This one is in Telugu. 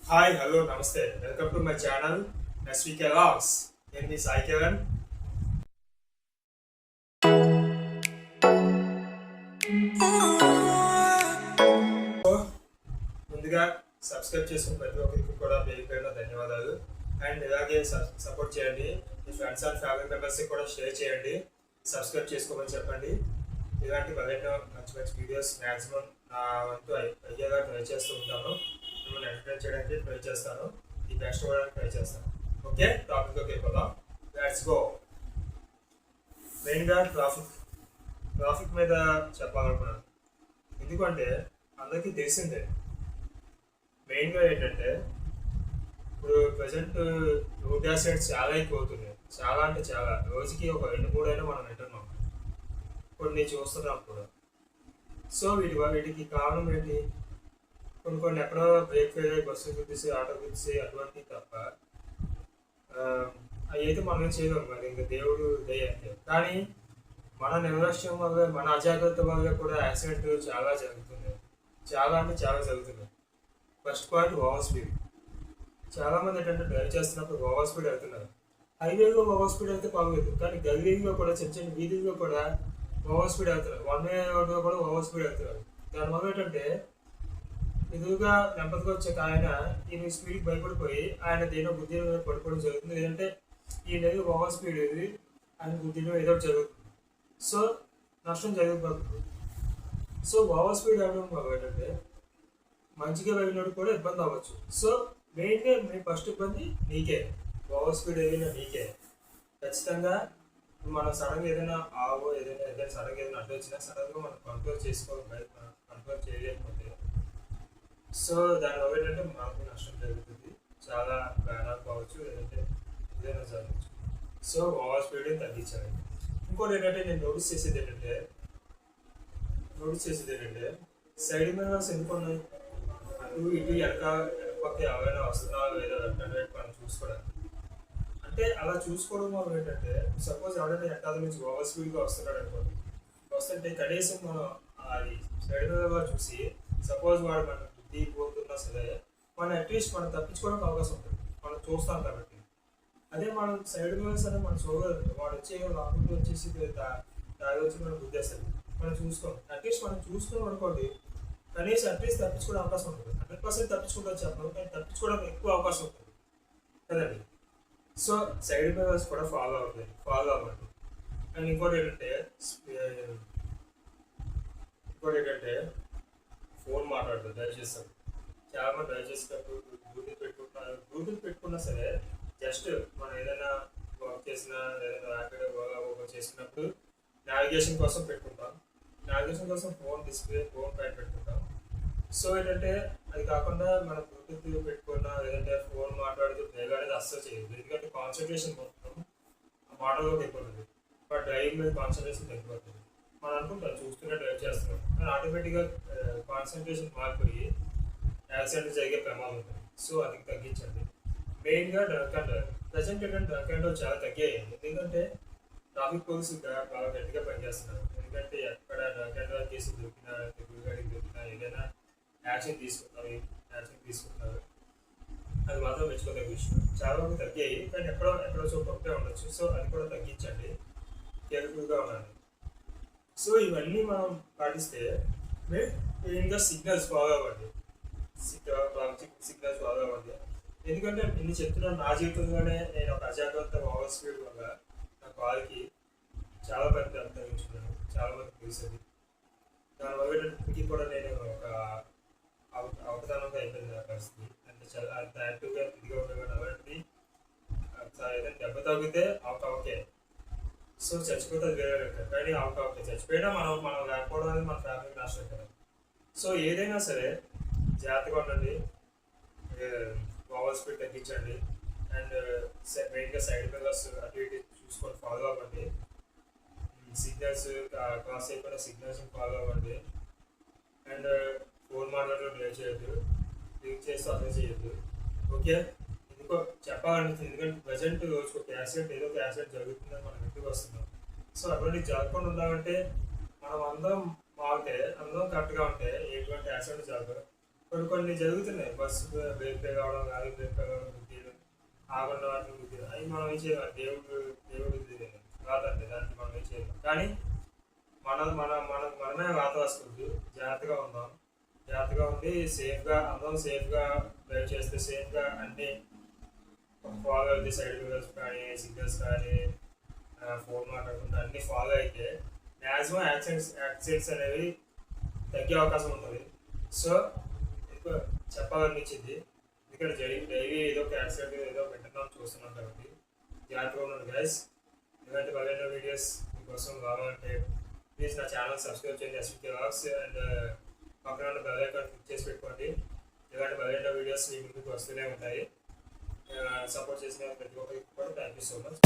హాయ్ హలో నమస్తే welcome to my channel SVK vlogs. నేను మీ సాయి కిరణ్. ముందుగా సబ్స్క్రైబ్ చేసుకుని ప్రతి ఒక్కరికి కూడా పేరు పేరున ధన్యవాదాలు. అండ్ ఇలాగే సపోర్ట్ చేయండి. మీ ఫ్రెండ్స్ అండ్ ఫ్యామిలీ మెంబర్స్కి కూడా షేర్ చేయండి. సబ్స్క్రైబ్ చేసుకోమని చెప్పండి. ఇలాంటి మరెన్నో మంచి మంచి వీడియోస్ మ్యాక్సిమం నా వంతు అయ్యేలా ట్రై చేస్తూ ఉంటాను. మిమ్మల్ని ఎంటర్టైన్ చేయడానికి ట్రై చేస్తాను. ఈ బెస్ట్ ఇవ్వడానికి ట్రై చేస్తాను. ఓకే, టాపిక్ పోదాం. Let's go. మెయిన్గా ట్రాఫిక్ మీద చెప్పాలనుకున్నాను. ఎందుకంటే అందరికీ తెలిసిందే. మెయిన్గా ఏంటంటే ఇప్పుడు ప్రజెంట్ రోడ్ యాక్సిడెంట్స్ చాలా ఎక్కువ అవుతున్నాయి. చాలా అంటే చాలా, రోజుకి ఒక 2-3 అయినా మనం వింటున్నాం, కొన్ని చూస్తున్నాం కూడా. సో వీటికి కారణం ఏంటి? కొన్ని ఎక్కడో బ్రేక్ ఫెయిల్ అయ్యి బస్సు గుద్దేసి ఆటో గుద్దేసి అటువంటివి తప్ప అవి అయితే మనం చేయలేము. మరి ఇంకా దేవుడు దయ అంటే. కానీ మన నిర్లక్ష్యం వల్ల, మన అజాగ్రత్త వల్ల కూడా యాక్సిడెంట్ చాలా జరుగుతున్నాయి. చాలా అంటే చాలా జరుగుతున్నాయి. First point over speed. చాలామంది ఏంటంటే డ్రైవ్ చేస్తున్నప్పుడు ఓవర్ స్పీడ్ వెళ్తున్నారు. హైవేలో ఓవర్ స్పీడ్ అయితే పర్లేదు, కానీ గల్లీలో కూడా చిన్న చిన్న వీధుల్లో కూడా ఓవర్ స్పీడ్ వెళ్తున్నారు. 1 వే రోడ్లో కూడా ఓవర్ స్పీడ్ వెళ్తున్నారు. దానివల్ల ఏంటంటే ఎదురుగా నెమ్మదిగా వచ్చే ఆయన ఈయన స్పీడ్కి భయపడిపోయి ఆయన దేనో బుద్ధిలో పడిపోవడం జరుగుతుంది. లేదంటే ఈ నెల ఓవర్ స్పీడ్ ఇది ఆయన బుద్ధిలో ఏదో జరుగుతుంది. సో నష్టం జరుగుతుంది. సో ఓవర్ స్పీడ్ అవ్వడం వల్ల ఏంటంటే మంచిగా వెళ్ళినట్టు కూడా ఇబ్బంది అవ్వచ్చు. సో మెయిన్గా మీ ఫస్ట్ ఇబ్బంది నీకే. ఓవర్ స్పీడ్ ఏదైనా నీకే. ఖచ్చితంగా మనం సడన్గా ఏదైనా ఏదైనా సడన్గా ఏదైనా అడ్డు వచ్చినా సడన్గా మనం కంట్రోల్ చేసుకోవాలి. బయట మనం కంట్రోల్ చేయలేకపోతే సో దానివల్ల ఏంటంటే మనకు నష్టం జరుగుతుంది. చాలా ప్రాణాలు కావచ్చు, లేదంటే ఏదైనా జరగచ్చు. సో ఓవర్ స్పీడ్ తగ్గించాలి. ఇంకోటి ఏంటంటే నేను నోటీస్ చేసేది ఏంటంటే సైడ్ మిర్రర్స్ ఎందుకు ఉన్నాయి? అటు ఇటు వెనక ఎవరైనా వస్తున్నారో లేదా వెంటనే మనం చూసుకోవడానికి. అంటే అలా చూసుకోవడం వల్ల ఏంటంటే సపోజ్ ఎవరైనా వెనకాల నుంచి ఓవర్ స్పీడ్గా వస్తున్నాడు అనుకోండి, వస్తుంటే కనీసం మనం అది సైడ్ మిర్రర్గా చూసి సపోజ్ వాడు మనం బుద్ధి పోతున్నా సరే మనం అట్లీస్ట్ మనం తప్పించుకోవడానికి అవకాశం ఉంటుంది. మనం చూస్తాం కాబట్టి. అదే మనం సైడ్ మిర్రర్స్ అనేది మనం చూడగలం. వాడు వచ్చే లాంగ్ వచ్చేసి దారి వచ్చి మనం గుద్దేస్తాడు. మనం చూసుకోం. అట్లీస్ట్ మనం చూసుకున్నాం అనుకోండి, కనీసం అట్లీస్ట్ తప్పించుకోవడం అవకాశం ఉంటుంది. 100% తప్పించుకుంటూ చెప్పడం, కానీ తప్పించుకోవడానికి ఎక్కువ అవకాశం ఉంటుంది కదండి. సో సైడ్ మిర్రర్స్ కూడా ఫాలో అవ్వండి. అండ్ ఇంకోటి ఏంటంటే ఫోన్ మాట్లాడుతుంది డ్రైవ్ చేస్తాడు. చాలా మంది డ్రైవ్ చేసేటప్పుడు బ్లూటూత్ పెట్టుకున్నా సరే జస్ట్ మనం ఏదైనా వర్క్ చేసినా ఏదైనా ర్యాపిడో ఓలా చేసినప్పుడు నావిగేషన్ కోసం పెట్టుకుంటాం. నావిగేషన్ కోసం ఫోన్ పైన పెట్టుకుంటాం. సో ఏంటంటే అది కాకుండా మనం బ్లూటూత్ పెట్టుకున్నా లేదంటే ఫోన్ మాట్లాడుతూ డ్రైవ్ అనేది అస్సలు చేయదు. ఎందుకంటే కాన్సన్ట్రేషన్ మొత్తం ఆ మాటలోకి అయిపోతుంది. బట్ డ్రైవింగ్ మీద కాన్సన్ట్రేషన్ తగ్గిపోతుంది. మనం అనుకుంటాం చూస్తూనే డ్రైవ్ చేస్తున్నాం, కానీ ఆటోమేటిక్గా కాన్సన్ట్రేషన్ మారిపోయి యాక్సిడెంట్ జరిగే ప్రమాదం ఉంటుంది. సో అది తగ్గించండి. మెయిన్గా డ్రంక్ అండ్ డ్రైవ్. ప్రజెంట్ ఏంటంటే డ్రంక్ అండ్ డ్రైవ్ చాలా తగ్గాయి. ఎందుకంటే ట్రాఫిక్ పోలీసు బాగా గట్టిగా పనిచేస్తున్నారు. ఎందుకంటే ఎక్కడ డ్రంక్ అండ్ డ్రైవ్ కేసు దొరికినా, గురిగాడికి దొరికినా ఏదైనా యాక్షన్ తీసుకుంటున్నారు. అది మాత్రం మెచ్చుకోదగ్గ విషయం. చాలా వరకు తగ్గాయి, కానీ ఎక్కడో చోట ఒకటే ఉండొచ్చు. సో అది కూడా తగ్గించండి. కేర్ఫుల్గా ఉండండి. సో ఇవన్నీ మనం పాటిస్తే మెయిన్గా సిగ్నల్స్ ఫాలో అవ్వండి. సిగ్నల్స్ ఫాలో అవ్వండి. ఎందుకంటే నేను చెప్తున్నాను, నా జీవితంలోనే నేను ఒక అజాగ్రత్త ఓవర్ స్పీడ్ వల్ల నా కాల్కి చాలా పెద్ద అంతరించుకున్నాను. చాలా మంది తెలిసింది. దానివల్ల ఇప్పటికీ కూడా నేను ఒక అవకతనంగా అయిపోయింది నా పరిస్థితి. అంత యాక్టివ్గా తిరిగి ఉండేవాడు. అలాంటిది ఏదైనా దెబ్బ తగ్గితే ఓకే, సో చచ్చిపోతే అది వేరే రకం. కానీ ఓకే చచ్చిపోయినా మనం లేకపోవడం అనేది మన ఫ్యామిలీకి నష్టం కదా. సో ఏదైనా సరే జాగ్రత్తగా ఉండండి. ఓవర్ స్పీడ్ తగ్గించండి. అండ్ మెయిన్గా సైడ్ మిర్రర్స్ అటు ఇటు చూసుకొని ఫాలో అవ్వండి. సిగ్నల్స్ క్రాస్ అయిపోయిన సిగ్నల్స్ ఫాలో అవ్వండి. అండ్ ఫోన్ మాట్లాడడం డ్రైవ్ చేయొద్దు. డ్రింక్ చేస్తూ అసలు చేయొద్దు. ఓకే, ఎందుకో చెప్పాలనిపిస్తుంది. ఎందుకంటే ప్రజెంట్ రోజుకు ఒక ఏదో ఒక యాక్సిడెంట్ జరుగుతుందని మనం ఇంటికి వస్తున్నాం. సో అటువంటి జరగకుండా ఉండాలంటే మనం అందరం కరెక్ట్గా ఉంటే ఎటువంటి యాక్సిడెంట్ జరగదు. కొన్ని జరుగుతున్నాయి. బస్సు బ్రేక్ పే కావడం, లారీ బ్రేక్ పే కావడం, గుద్దీయడం, ఆకుండా వాటిని గుద్దీయడం. అవి మనం ఏం చేయాలి? దేవుడు కాదండి, దానికి మనం ఏం చేయాలి? కానీ మనమే వాత రాసుకోవద్దు. జాగ్రత్తగా ఉందాం. జాగ్రత్తగా ఉండి అందరం సేఫ్గా డ్రైవ్ చేస్తే, సేఫ్గా అన్ని ఫాలో అయితే, సైడ్ మిరర్స్ కానీ, సిగ్నల్స్ కానీ, ఫోన్ మాట్లాడకుండా అన్ని ఫాలో అయితే మ్యాక్సిమం యాక్సిడెంట్స్ అనేవి తగ్గే అవకాశం ఉంటుంది. సో ఇంకా చెప్పాలనిపించింది, ఎందుకంటే డైలీ ఏదో ఒక యాక్సిడెంట్ ఏదో వింటున్నాం, చూస్తున్నాం కాబట్టి జాగ్రత్తగా ఉండండి గైస్. ఇలాంటి మరిన్ని వీడియోస్ మీకోసం కావాలంటే ప్లీజ్ నా ఛానల్ సబ్స్క్రైబ్ చేయండి, ఎస్వికే వ్లాగ్స్, అండ్ పక్కన ఉన్న బెల్ ఐకాన్ క్లిక్ చేసి పెట్టుకోండి. ఇలాంటి మరిన్ని వీడియోస్ మీ ముందుకు వస్తూనే ఉంటాయి. సపోర్ట్ చేసిన ప్రతి ఒక్కరికి కూడా థ్యాంక్ యూ సో మచ్.